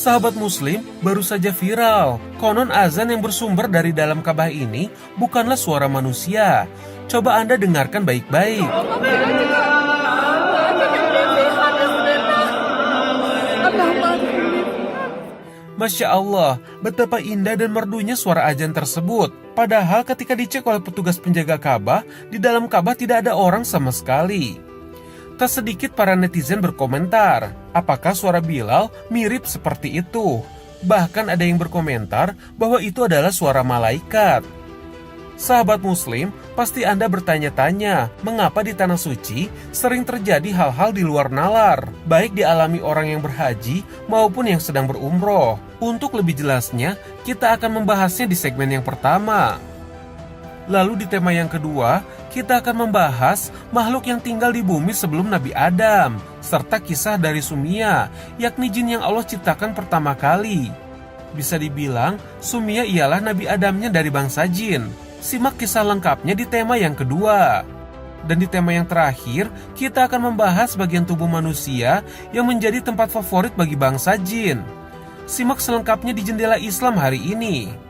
Sahabat Muslim, baru saja viral. Konon azan yang bersumber dari dalam Ka'bah ini bukanlah suara manusia. Coba Anda dengarkan baik-baik. Masya Allah, betapa indah dan merdunya suara azan tersebut. Padahal ketika dicek oleh petugas penjaga Ka'bah, di dalam Ka'bah tidak ada orang sama sekali. Tak sedikit para netizen berkomentar, apakah suara Bilal mirip seperti itu? Bahkan ada yang berkomentar bahwa itu adalah suara malaikat. Sahabat Muslim, pasti Anda bertanya-tanya, mengapa di Tanah Suci sering terjadi hal-hal di luar nalar, baik dialami orang yang berhaji maupun yang sedang berumroh. Untuk lebih jelasnya, kita akan membahasnya di segmen yang pertama. Lalu di tema yang kedua, kita akan membahas makhluk yang tinggal di bumi sebelum Nabi Adam, serta kisah dari Sumia, yakni jin yang Allah ciptakan pertama kali. Bisa dibilang, Sumia ialah Nabi Adamnya dari bangsa jin. Simak kisah lengkapnya di tema yang kedua. Dan di tema yang terakhir, kita akan membahas bagian tubuh manusia yang menjadi tempat favorit bagi bangsa jin. Simak selengkapnya di Jendela Islam hari ini.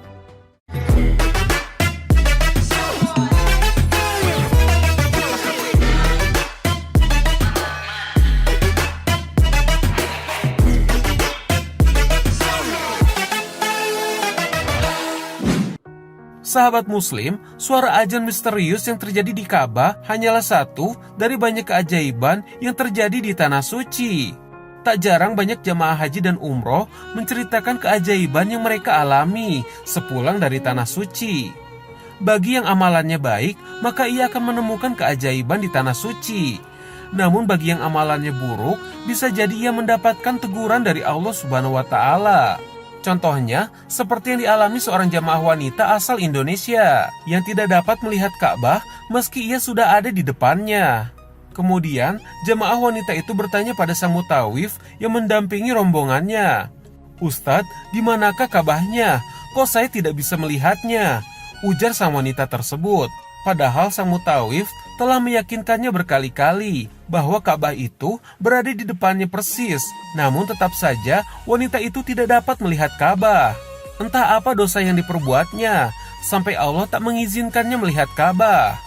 Sahabat Muslim, suara azan misterius yang terjadi di Ka'bah hanyalah satu dari banyak keajaiban yang terjadi di Tanah Suci. Tak jarang banyak jamaah haji dan umroh menceritakan keajaiban yang mereka alami sepulang dari Tanah Suci. Bagi yang amalannya baik, maka ia akan menemukan keajaiban di Tanah Suci. Namun bagi yang amalannya buruk, bisa jadi ia mendapatkan teguran dari Allah Subhanahu wa Ta'ala. Contohnya, seperti yang dialami seorang jamaah wanita asal Indonesia yang tidak dapat melihat Ka'bah meski ia sudah ada di depannya. Kemudian, jamaah wanita itu bertanya pada sang mutawif yang mendampingi rombongannya, "Ustadz, di manakah Ka'bahnya? Kok saya tidak bisa melihatnya?" Ujar sang wanita tersebut. Padahal sang mutawif telah meyakinkannya berkali-kali bahwa Ka'bah itu berada di depannya persis. Namun tetap saja wanita itu tidak dapat melihat Ka'bah. Entah apa dosa yang diperbuatnya, sampai Allah tak mengizinkannya melihat Ka'bah.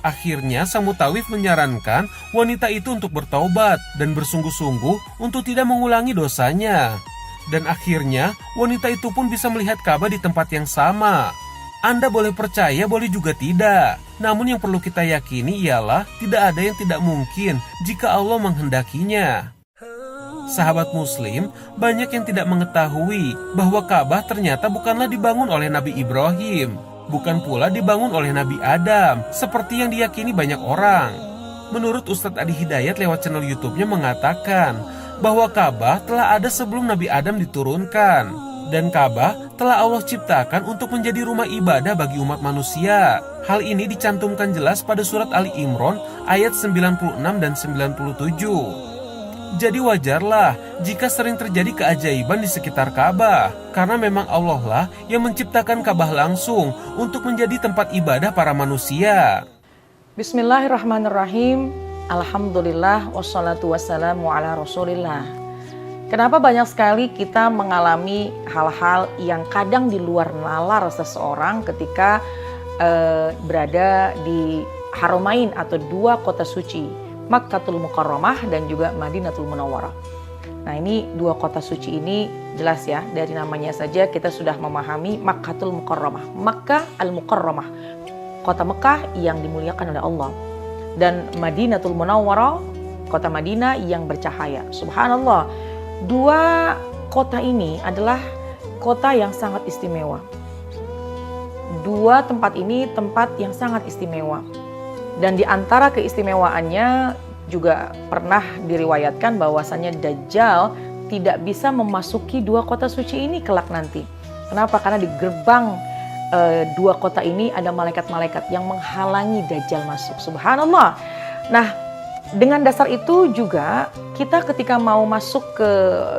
Akhirnya sang mutawif menyarankan wanita itu untuk bertaubat dan bersungguh-sungguh untuk tidak mengulangi dosanya. Dan akhirnya wanita itu pun bisa melihat Ka'bah di tempat yang sama. Anda boleh percaya, boleh juga tidak. Namun yang perlu kita yakini ialah tidak ada yang tidak mungkin jika Allah menghendakinya. Sahabat Muslim, banyak yang tidak mengetahui bahwa Ka'bah ternyata bukanlah dibangun oleh Nabi Ibrahim, bukan pula dibangun oleh Nabi Adam, seperti yang diyakini banyak orang. Menurut Ustadz Adi Hidayat lewat channel YouTube-nya mengatakan bahwa Ka'bah telah ada sebelum Nabi Adam diturunkan. Dan Ka'bah telah Allah ciptakan untuk menjadi rumah ibadah bagi umat manusia. Hal ini dicantumkan jelas pada surat Ali Imran ayat 96 dan 97. Jadi wajarlah jika sering terjadi keajaiban di sekitar Ka'bah, karena memang Allah lah yang menciptakan Ka'bah langsung untuk menjadi tempat ibadah para manusia. Bismillahirrahmanirrahim. Alhamdulillah wassalatu wassalamu ala rasulillah. Kenapa banyak sekali kita mengalami hal-hal yang kadang di luar nalar seseorang ketika berada di Haramain atau dua kota suci, Makkatul Mukarramah dan juga Madinatul Munawwarah. Nah, ini dua kota suci ini jelas ya, dari namanya saja kita sudah memahami Makkatul Mukarramah, Makkah al-Mukarramah, kota Mekah yang dimuliakan oleh Allah, dan Madinatul Munawwarah, kota Madinah yang bercahaya. Subhanallah. Dua kota ini adalah kota yang sangat istimewa. Dua tempat ini tempat yang sangat istimewa. Dan di antara keistimewaannya juga pernah diriwayatkan bahwasannya Dajjal tidak bisa memasuki dua kota suci ini kelak nanti. Kenapa? Karena di gerbang dua kota ini ada malaikat-malaikat yang menghalangi Dajjal masuk. Subhanallah. Nah, dengan dasar itu juga kita ketika mau masuk ke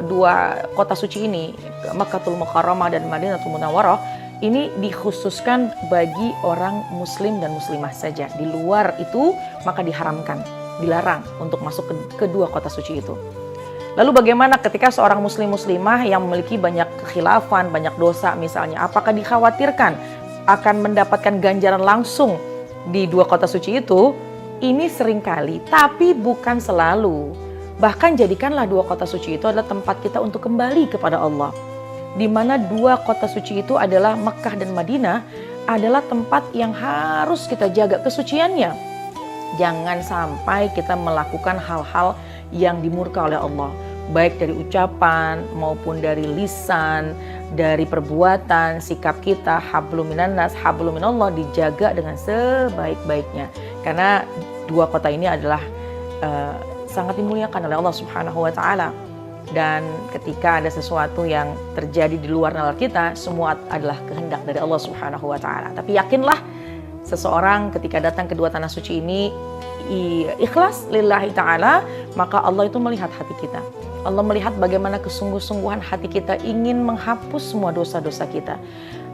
dua kota suci ini, Makkatul Mukarramah dan Madinatul Munawwarah, ini dikhususkan bagi orang muslim dan muslimah saja. Di luar itu maka diharamkan, dilarang untuk masuk ke kedua kota suci itu. Lalu bagaimana ketika seorang muslimah yang memiliki banyak kekhilafan, banyak dosa misalnya, apakah dikhawatirkan akan mendapatkan ganjaran langsung di dua kota suci itu? Ini seringkali, tapi bukan selalu. Bahkan jadikanlah dua kota suci itu adalah tempat kita untuk kembali kepada Allah. Di mana dua kota suci itu adalah Mekah dan Madinah, adalah tempat yang harus kita jaga kesuciannya. Jangan sampai kita melakukan hal-hal yang dimurka oleh Allah, baik dari ucapan maupun dari lisan, dari perbuatan, sikap kita. Hablum minan nas, hablum minallah, dijaga dengan sebaik-baiknya. Karena dua kota ini adalah sangat dimuliakan oleh Allah Subhanahu wa taala. Dan ketika ada sesuatu yang terjadi di luar nalar kita, semua adalah kehendak dari Allah Subhanahu wa taala. Tapi yakinlah, seseorang ketika datang ke dua tanah suci ini ikhlas lillahi ta'ala, maka Allah itu melihat hati kita. Allah melihat bagaimana kesungguh-sungguhan hati kita ingin menghapus semua dosa-dosa kita.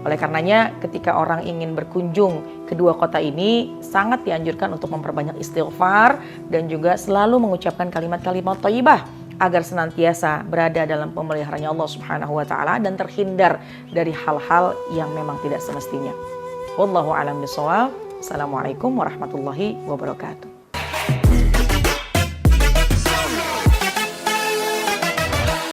Oleh karenanya ketika orang ingin berkunjung ke dua kota ini, sangat dianjurkan untuk memperbanyak istighfar dan juga selalu mengucapkan kalimat-kalimat thayyibah agar senantiasa berada dalam pemeliharaannya Allah Subhanahu wa taala dan terhindar dari hal-hal yang memang tidak semestinya. Wallahu a'lam bishawab. Assalamualaikum warahmatullahi wabarakatuh.